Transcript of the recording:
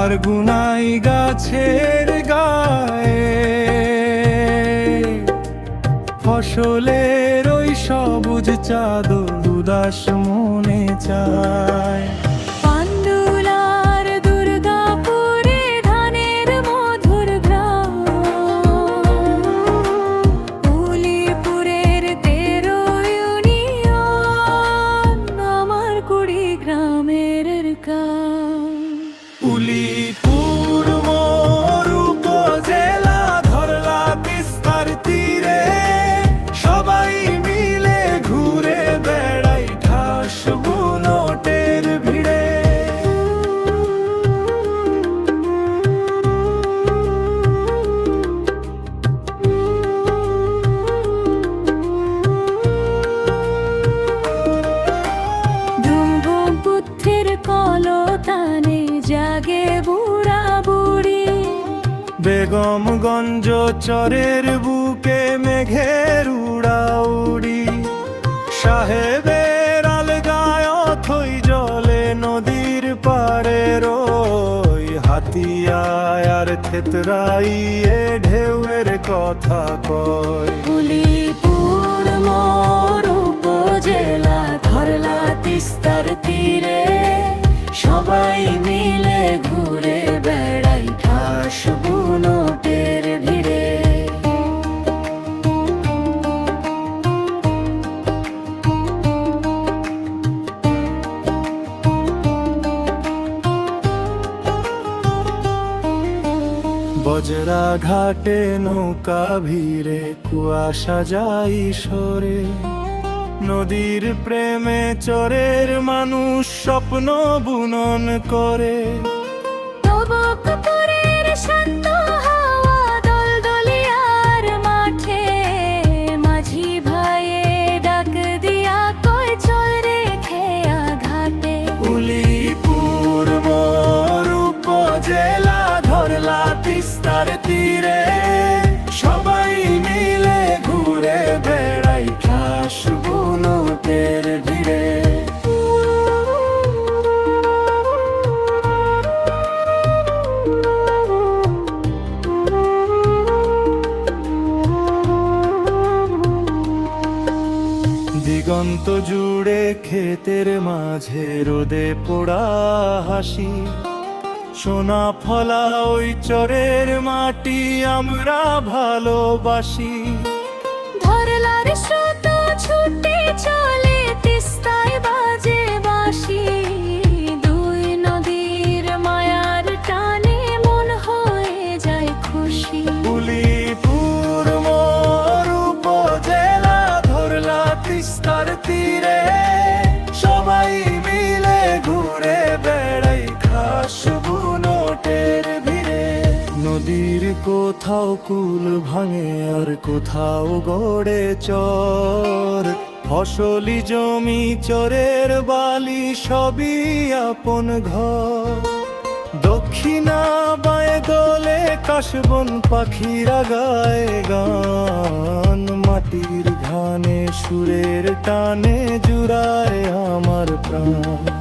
আর গুনাই গাছের গায়ে, ফসলের ওই সবুজ চাদর উদাস মনে চায়। পান্ডুলার দুর্গাপুরে ধানের মধুর গ্রাম, উলিপুরের 13 ইউনিয়ন, আমার কুড়িগ্রামের কাম। উলিপুর মোর উপজেলা, ধরলা তিস্তার তীরে, সবাই মিলে ঘুরে বেড়াই ঘাস বুনোটের ভিড়ে। ধুম বুদ্ধির কলতানে জাগে বুড়া বুড়ি, বেগমগঞ্জ চরের বুকে মেঘের উড়াউড়ি, সাহেবের আলগায় অথই জলে নদীর পারে রই, হাতিয়ায় আর থেতরাইয়ে ঢেউয়ের কথা কয়। উলিপুর মোর উপজেলা, ধরলা তিস্তার তীরে, সবাই মিলে ঘুরে বেড়াই ঘাস বুনোটের ভিড়ে। বজরা ঘাটে নৌকা ভিড়ে, কুয়াশা যাই সরে, নদীর প্রেমে চরের মানুষ স্বপ্ন বুনন করে। নবকপুরের শান্ত হাওয়া দলদলিয়ার মাঠে, মাঝি ভাইয়ে ডাক দিয়া কয় চল রে খেয়া ঘাটে। উলিপুর মোর উপজেলা, ধরলা তিস্তার তীরে, সবাই মিলে ঘুরে বেড়াই ঘাস বুনোটের ভিড়ে। দিগন্ত জুড়ে ক্ষেতের মাঝে রোদে পোড়া হাসি, সোনা ফলা ওই চরের মাটি আমরা ভালোবাসি। ধরলার স্রোত ছুটে চলে, তিস্তায় বাজে বাঁশি, দুই নদীর মায়ার টানে মন হয়ে যায় খুশি। উলিপুর মোর উপজেলা, ধরলা তিস্তার তীরে, সবাই মিলে ঘুরে বেড়াই ঘাস বুনোটের ভিড়ে। নদীর কোথাও কুল ভাঙে আর কোথাও গড়ে চর, ফসলি জমি চরের বালি সবই আপন ঘর। দক্ষিণা বায়ে দোলে কাশবন পাখিরা গায় গান, মাটির ঘানে সুরের টানে জুড়ায় আমার প্রাণ।